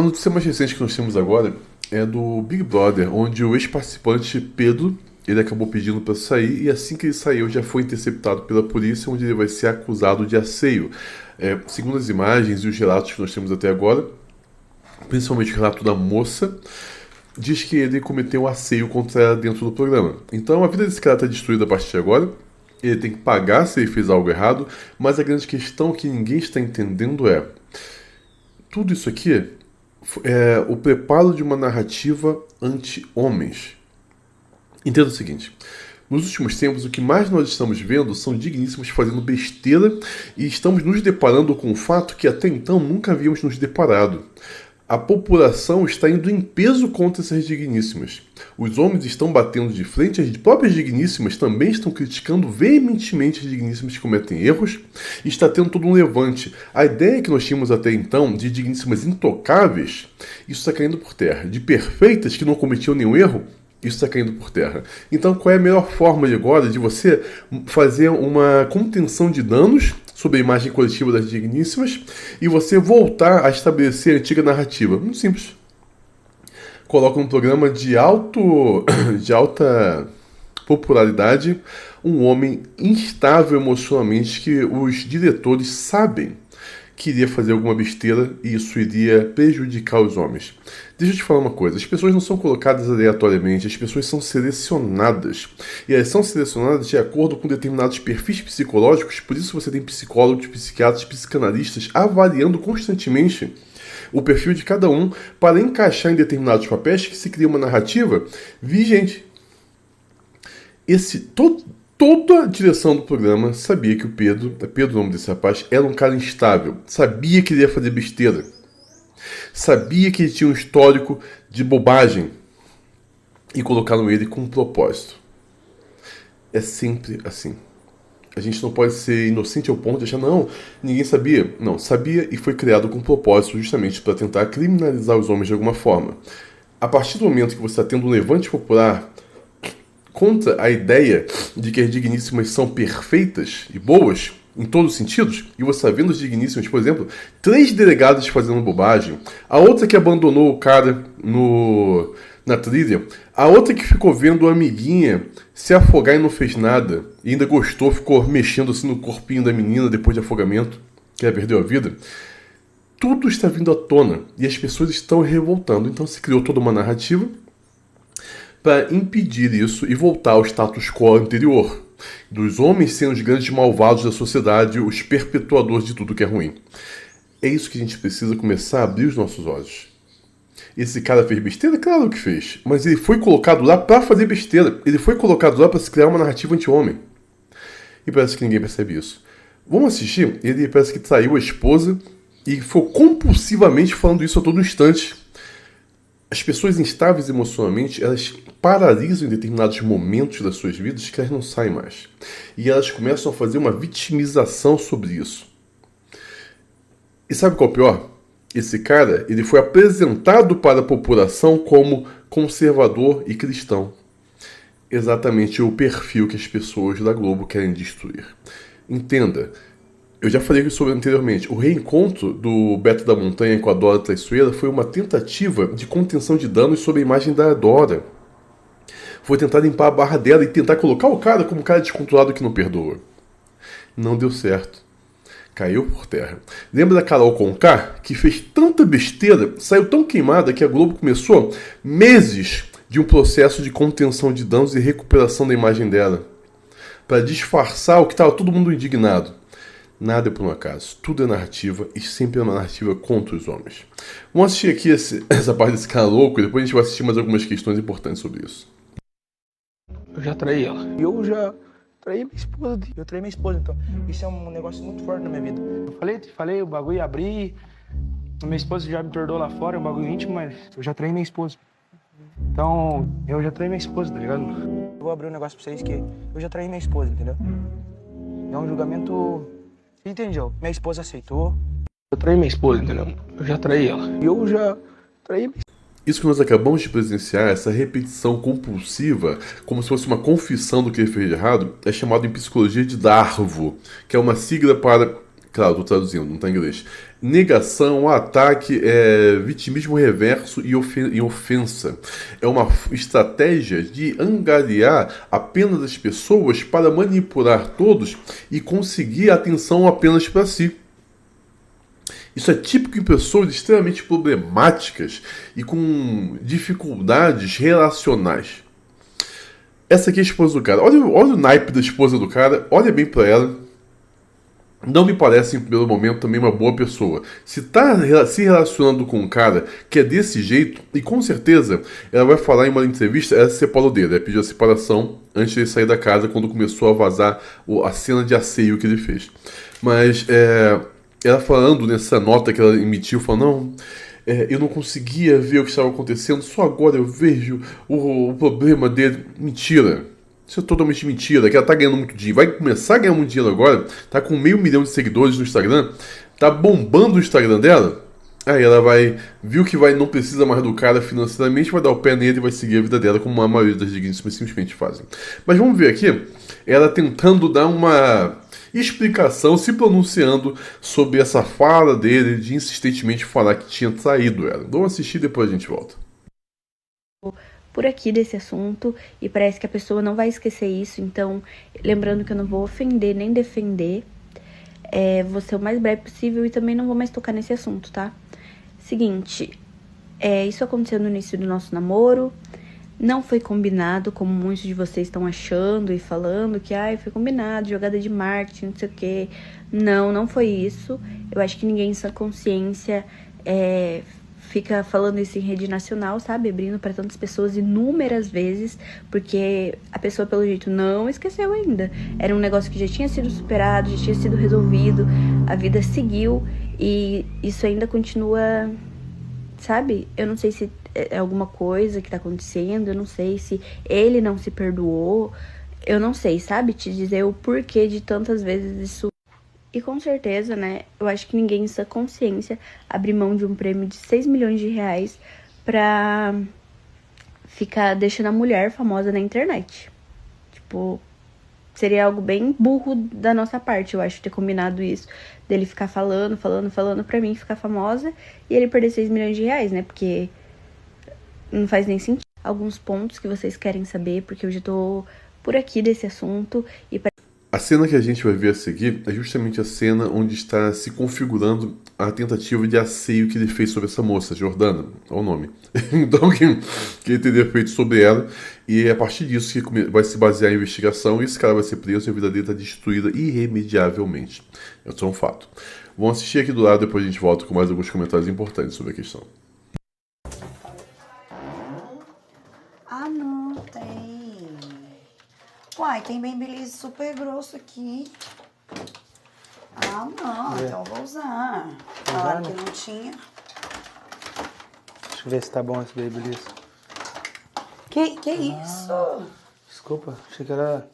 A notícia mais recente que nós temos agora é do Big Brother, onde o ex-participante Pedro, ele acabou pedindo para sair e assim que ele saiu já foi interceptado pela polícia, onde ele vai ser acusado de asseio. Segundo as imagens e os relatos que nós temos até agora, principalmente o relato da moça, diz que ele cometeu um asseio contra ela dentro do programa. Então a vida desse cara está destruída a partir de agora. Ele tem que pagar se ele fez algo errado, mas a grande questão que ninguém está entendendo é: tudo isso aqui é o preparo de uma narrativa anti-homens. Entenda o seguinte: nos últimos tempos, o que mais nós estamos vendo são digníssimos fazendo besteira e estamos nos deparando com um fato que até então nunca havíamos nos deparado. A população está indo em peso contra essas digníssimas. Os homens estão batendo de frente, as próprias digníssimas também estão criticando veementemente as digníssimas que cometem erros, e está tendo todo um levante. A ideia que nós tínhamos até então de digníssimas intocáveis, isso está caindo por terra. De perfeitas que não cometiam nenhum erro, isso está caindo por terra. Então, qual é a melhor forma de agora de você fazer uma contenção de danos sobre a imagem coletiva das digníssimas e você voltar a estabelecer a antiga narrativa? Muito simples. Coloca um programa de alta popularidade, um homem instável emocionalmente que os diretores sabem que iria fazer alguma besteira e isso iria prejudicar os homens. Deixa eu te falar uma coisa: as pessoas não são colocadas aleatoriamente, as pessoas são selecionadas. E elas são selecionadas de acordo com determinados perfis psicológicos, por isso você tem psicólogos, psiquiatras, psicanalistas avaliando constantemente o perfil de cada um para encaixar em determinados papéis que se cria uma narrativa vigente. Toda a direção do programa sabia que o Pedro, o nome desse rapaz, era um cara instável. Sabia que ele ia fazer besteira. Sabia que ele tinha um histórico de bobagem. E colocaram ele com um propósito. É sempre assim. A gente não pode ser inocente ao ponto de achar, não, ninguém sabia. Não, sabia e foi criado com um propósito justamente para tentar criminalizar os homens de alguma forma. A partir do momento que você está tendo um levante popular contra a ideia de que as digníssimas são perfeitas e boas em todos os sentidos, e você está vendo as digníssimas, por exemplo, 3 delegadas fazendo bobagem, a outra que abandonou o cara na trilha, a outra que ficou vendo a amiguinha se afogar e não fez nada, e ainda gostou, ficou mexendo assim no corpinho da menina depois de afogamento, que ela perdeu a vida. Tudo está vindo à tona, e as pessoas estão revoltando, então se criou toda uma narrativa para impedir isso e voltar ao status quo anterior, dos homens sendo os grandes malvados da sociedade, os perpetuadores de tudo que é ruim. É isso que a gente precisa começar a abrir os nossos olhos. Esse cara fez besteira? Claro que fez, mas ele foi colocado lá para fazer besteira. Ele foi colocado lá para se criar uma narrativa anti-homem. E parece que ninguém percebe isso. Vamos assistir? Ele parece que traiu a esposa e foi compulsivamente falando isso a todo instante. As pessoas instáveis emocionalmente, elas paralisam em determinados momentos das suas vidas que elas não saem mais. E elas começam a fazer uma vitimização sobre isso. E sabe qual é o pior? Esse cara, ele foi apresentado para a população como conservador e cristão. Exatamente o perfil que as pessoas da Globo querem destruir. Entenda. Eu já falei sobre anteriormente. O reencontro do Beto da Montanha com a Dora Traiçoeira foi uma tentativa de contenção de danos sobre a imagem da Dora. Foi tentar limpar a barra dela e tentar colocar o cara como um cara descontrolado que não perdoa. Não deu certo. Caiu por terra. Lembra da Carol Conká, que fez tanta besteira, saiu tão queimada que a Globo começou meses de um processo de contenção de danos e recuperação da imagem dela, para disfarçar o que estava todo mundo indignado. Nada é por um acaso. Tudo é narrativa e sempre é uma narrativa contra os homens. Vamos assistir aqui essa parte desse cara louco e depois a gente vai assistir mais algumas questões importantes sobre isso. Eu já traí ela. Eu já traí minha esposa. Eu traí minha esposa, então. Isso é um negócio muito forte na minha vida. Eu falei, o bagulho ia abrir. Minha esposa já me perdoou lá fora, é um bagulho íntimo, mas eu já traí minha esposa. Então, eu já traí minha esposa, tá ligado? Eu vou abrir um negócio pra vocês que eu já traí minha esposa, entendeu? É um julgamento... Você entendeu? Minha esposa aceitou. Eu traí minha esposa, entendeu? Eu já traí ela. Eu já traí minha esposa. Isso que nós acabamos de presenciar, essa repetição compulsiva, como se fosse uma confissão do que ele fez de errado, é chamado em psicologia de DARVO, que é uma sigla para Claro, estou traduzindo, não está em inglês. Negação, ataque, vitimismo reverso e ofensa. É uma estratégia de angariar apenas as pessoas para manipular todos e conseguir atenção apenas para si. Isso é típico em pessoas extremamente problemáticas e com dificuldades relacionais. Essa aqui é a esposa do cara. Olha o naipe da esposa do cara, olha bem para ela. Não me parece, em primeiro momento, também uma boa pessoa. Se está se relacionando com um cara que é desse jeito, e com certeza ela vai falar em uma entrevista, ela se separou dele, ela pediu a separação antes de ele sair da casa, quando começou a vazar a cena de asseio que ele fez. Mas ela falando nessa nota que ela emitiu, falando, não, eu não conseguia ver o que estava acontecendo, só agora eu vejo o problema dele. Mentira. Isso é totalmente mentira, que ela tá ganhando muito dinheiro. Vai começar a ganhar muito dinheiro agora, tá com 500 mil de seguidores no Instagram, tá bombando o Instagram dela. Aí ela viu que não precisa mais do cara financeiramente, vai dar o pé nele e vai seguir a vida dela, como a maioria das digníssimas simplesmente fazem. Mas vamos ver aqui, ela tentando dar uma explicação, se pronunciando sobre essa fala dele, de insistentemente falar que tinha traído ela. Vamos assistir e depois a gente volta. Por aqui desse assunto, e parece que a pessoa não vai esquecer isso, então, lembrando que eu não vou ofender nem defender, vou ser o mais breve possível e também não vou mais tocar nesse assunto, tá? Seguinte, isso aconteceu no início do nosso namoro, não foi combinado, como muitos de vocês estão achando e falando que foi combinado, jogada de marketing, não sei o quê. Não foi isso. Eu acho que ninguém em sua consciência fica falando isso em rede nacional, sabe? Abrindo para tantas pessoas inúmeras vezes, porque a pessoa, pelo jeito, não esqueceu ainda. Era um negócio que já tinha sido superado, já tinha sido resolvido, a vida seguiu e isso ainda continua, sabe? Eu não sei se é alguma coisa que tá acontecendo, eu não sei se ele não se perdoou, eu não sei, sabe? Te dizer o porquê de tantas vezes isso. E com certeza, né, eu acho que ninguém em sua consciência abre mão de um prêmio de 6 milhões de reais pra ficar deixando a mulher famosa na internet. Tipo, seria algo bem burro da nossa parte, eu acho, ter combinado isso. Dele ficar falando pra mim ficar famosa e ele perder 6 milhões de reais, né, porque não faz nem sentido. Alguns pontos que vocês querem saber, porque eu já tô por aqui desse assunto e a cena que a gente vai ver a seguir é justamente a cena onde está se configurando a tentativa de asseio que ele fez sobre essa moça, Jordana, é o nome. Então, que ele teria feito sobre ela, e é a partir disso que vai se basear a investigação, e esse cara vai ser preso e a vida dele está destruída irremediavelmente. Isso é um fato. Vamos assistir aqui do lado, depois a gente volta com mais alguns comentários importantes sobre a questão. Ah, não, tem. Uai, tem Babyliss super grosso aqui. Ah, não, então eu vou usar. Falaram que não tinha. Deixa eu ver se tá bom esse Babyliss. Que isso? Desculpa, achei que era...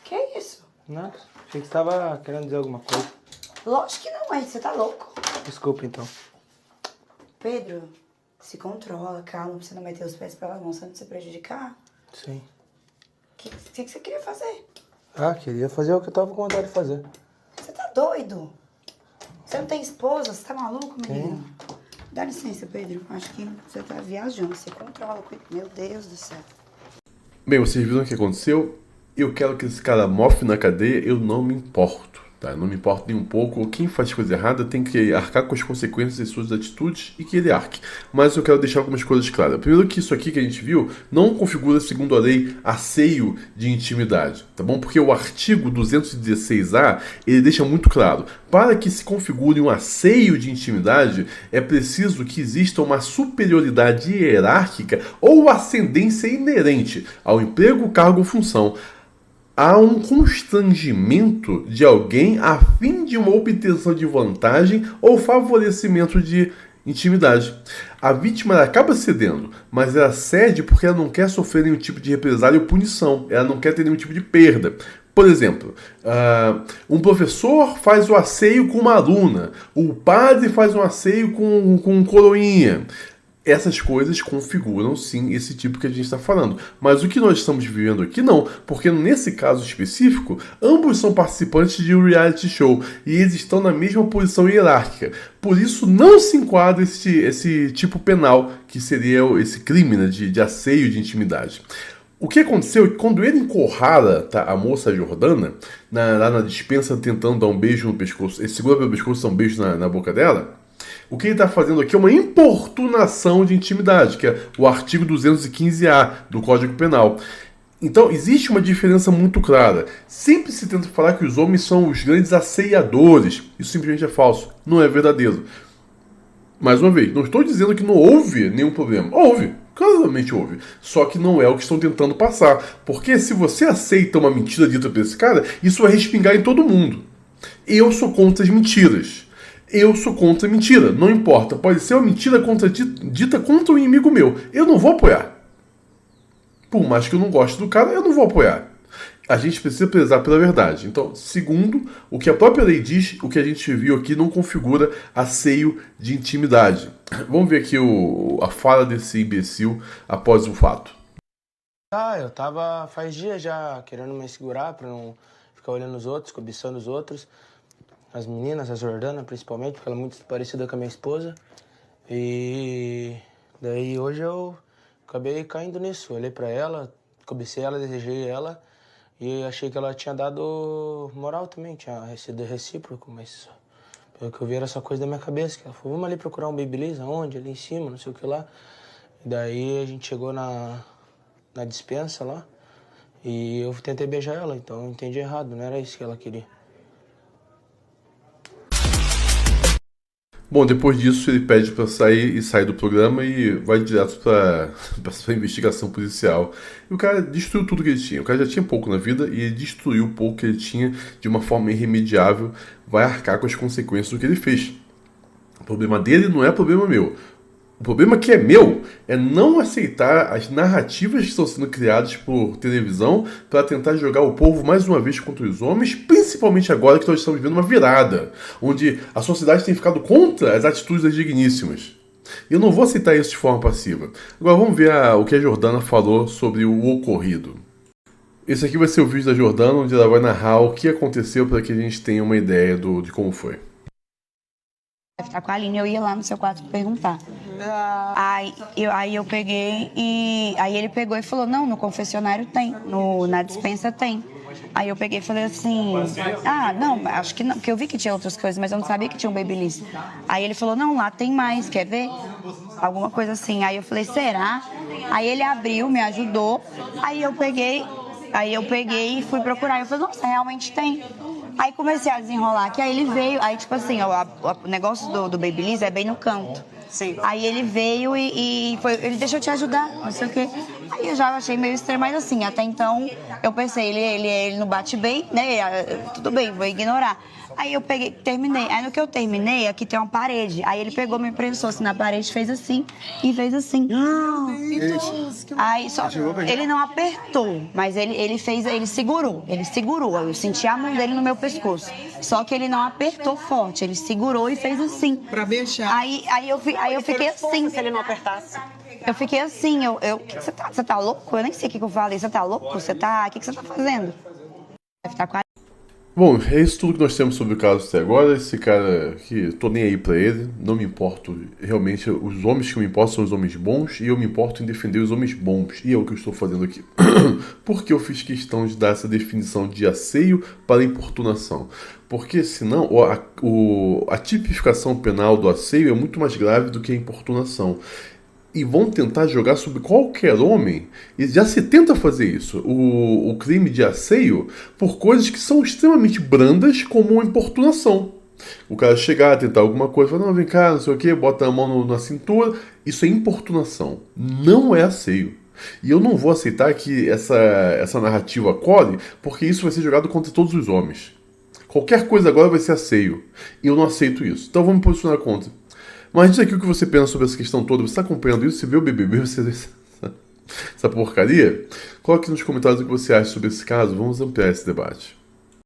Que isso? Não, achei que você tava querendo dizer alguma coisa. Lógico que não, mas você tá louco. Desculpa, então. Pedro, se controla, calma, pra você não meter os pés pela mão, você não se prejudicar. Sim. O que você queria fazer? Queria fazer o que eu tava com vontade de fazer. Você tá doido? Você não tem esposa? Você tá maluco, menino? Dá licença, Pedro. Acho que você tá viajando. Você controla. Meu Deus do céu. Bem, vocês viram o que aconteceu? Eu quero que esse cara mofe na cadeia, eu não me importo. Tá? Não me importa nem um pouco. Quem faz coisa errada tem que arcar com as consequências de suas atitudes e que ele arque. Mas eu quero deixar algumas coisas claras. Primeiro que isso aqui que a gente viu não configura, segundo a lei, asseio de intimidade, tá bom? Porque o artigo 216A, ele deixa muito claro. Para que se configure um asseio de intimidade, é preciso que exista uma superioridade hierárquica ou ascendência inerente ao emprego, cargo ou função. Há um constrangimento de alguém a fim de uma obtenção de vantagem ou favorecimento de intimidade. A vítima acaba cedendo, mas ela cede porque ela não quer sofrer nenhum tipo de represália ou punição, ela não quer ter nenhum tipo de perda. Por exemplo, um professor faz o asseio com uma aluna, o padre faz um asseio com um coroinha. Essas coisas configuram, sim, esse tipo que a gente está falando. Mas o que nós estamos vivendo aqui, não. Porque nesse caso específico, ambos são participantes de um reality show. E eles estão na mesma posição hierárquica. Por isso, não se enquadra esse tipo penal, que seria esse crime, né, de asseio de intimidade. O que aconteceu é que quando ele encurrala, tá, a moça Jordana, lá na despensa, tentando dar um beijo no pescoço, ele segura pelo pescoço e dá um beijo na boca dela, o que ele está fazendo aqui é uma importunação de intimidade, que é o artigo 215-A do Código Penal. Então, existe uma diferença muito clara. Sempre se tenta falar que os homens são os grandes assediadores. Isso simplesmente é falso. Não é verdadeiro. Mais uma vez, não estou dizendo que não houve nenhum problema. Houve. Claramente houve. Só que não é o que estão tentando passar. Porque se você aceita uma mentira dita por esse cara, isso vai respingar em todo mundo. Eu sou contra as mentiras. Eu sou contra a mentira, não importa. Pode ser uma mentira dita contra um inimigo meu. Eu não vou apoiar. Por mais que eu não goste do cara, eu não vou apoiar. A gente precisa prezar pela verdade. Então, segundo o que a própria lei diz, o que a gente viu aqui não configura asseio de intimidade. Vamos ver aqui a fala desse imbecil após o fato. Eu tava faz dias já querendo me segurar pra não ficar olhando os outros, cobiçando os outros. As meninas, a Jordana principalmente, porque ela é muito parecida com a minha esposa. E daí hoje eu acabei caindo nisso. Olhei pra ela, cobicei ela, desejei ela. E achei que ela tinha dado moral também, tinha sido recíproco, mas pelo que eu vi era essa coisa da minha cabeça. Que ela falou, vamos ali procurar um Babyliss, aonde? Ali em cima, não sei o que lá. E daí a gente chegou na despensa lá e eu tentei beijar ela, então eu entendi errado, não era isso que ela queria. Bom, depois disso ele pede para sair e sai do programa e vai direto para a investigação policial. E o cara destruiu tudo que ele tinha. O cara já tinha pouco na vida e ele destruiu o pouco que ele tinha de uma forma irremediável. Vai arcar com as consequências do que ele fez. O problema dele não é problema meu. O problema que é meu é não aceitar as narrativas que estão sendo criadas por televisão para tentar jogar o povo mais uma vez contra os homens, principalmente agora que nós estamos vivendo uma virada, onde a sociedade tem ficado contra as atitudes das digníssimas. Eu não vou aceitar isso de forma passiva. Agora vamos ver o que a Jordana falou sobre o ocorrido. Esse aqui vai ser o vídeo da Jordana, onde ela vai narrar o que aconteceu para que a gente tenha uma ideia de como foi. Deve estar com a Aline, eu ia lá no seu quarto perguntar. Aí eu peguei e... Aí ele pegou e falou, não, no confessionário tem, na despensa tem. Aí eu peguei e falei assim, não, acho que não, porque eu vi que tinha outras coisas, mas eu não sabia que tinha um Babyliss. Aí ele falou, não, lá tem mais, quer ver? Alguma coisa assim. Aí eu falei, será? Aí ele abriu, me ajudou, aí eu peguei e fui procurar. Eu falei, nossa, realmente tem. Aí comecei a desenrolar aqui, aí ele veio, aí tipo assim, o negócio do Babyliss é bem no canto. Sim. Aí ele veio e ele deixou eu te ajudar, não sei o quê. Aí eu já achei meio estranho, mas assim, até então eu pensei, ele não bate bem, né? Tudo bem, vou ignorar. Aí eu peguei, terminei. Aí no que eu terminei, aqui tem uma parede. Aí ele pegou, me prensou assim na parede, fez assim e fez assim. Aí só ele não apertou, mas ele segurou. Ele segurou. Eu senti a mão dele no meu pescoço. Só que ele não apertou forte, ele segurou e fez assim. Pra beijar. Aí eu fiquei assim. Se ele não apertasse. Eu fiquei assim, você tá louco? Eu nem sei o que eu falei. Você tá louco? O que você tá fazendo? Deve estar com a... Bom, é isso tudo que nós temos sobre o caso até agora. Esse cara que tô nem aí pra ele, não me importo. Realmente, os homens que me importam são os homens bons e eu me importo em defender os homens bons. E é o que eu estou fazendo aqui. Porque eu fiz questão de dar essa definição de asseio para importunação. Porque senão a tipificação penal do asseio é muito mais grave do que a importunação. E vão tentar jogar sobre qualquer homem, e já se tenta fazer isso, o crime de asseio, por coisas que são extremamente brandas, como a importunação. O cara chegar, tentar alguma coisa, falar, não, vem cá, não sei o que, bota a mão na cintura, isso é importunação, não é asseio. E eu não vou aceitar que essa narrativa cole, porque isso vai ser jogado contra todos os homens. Qualquer coisa agora vai ser asseio, e eu não aceito isso, então vamos posicionar contra. Mas diz aqui o que você pensa sobre essa questão toda. Você está acompanhando isso? Você vê o BBB? Você vê essa porcaria? Coloque nos comentários o que você acha sobre esse caso. Vamos ampliar esse debate.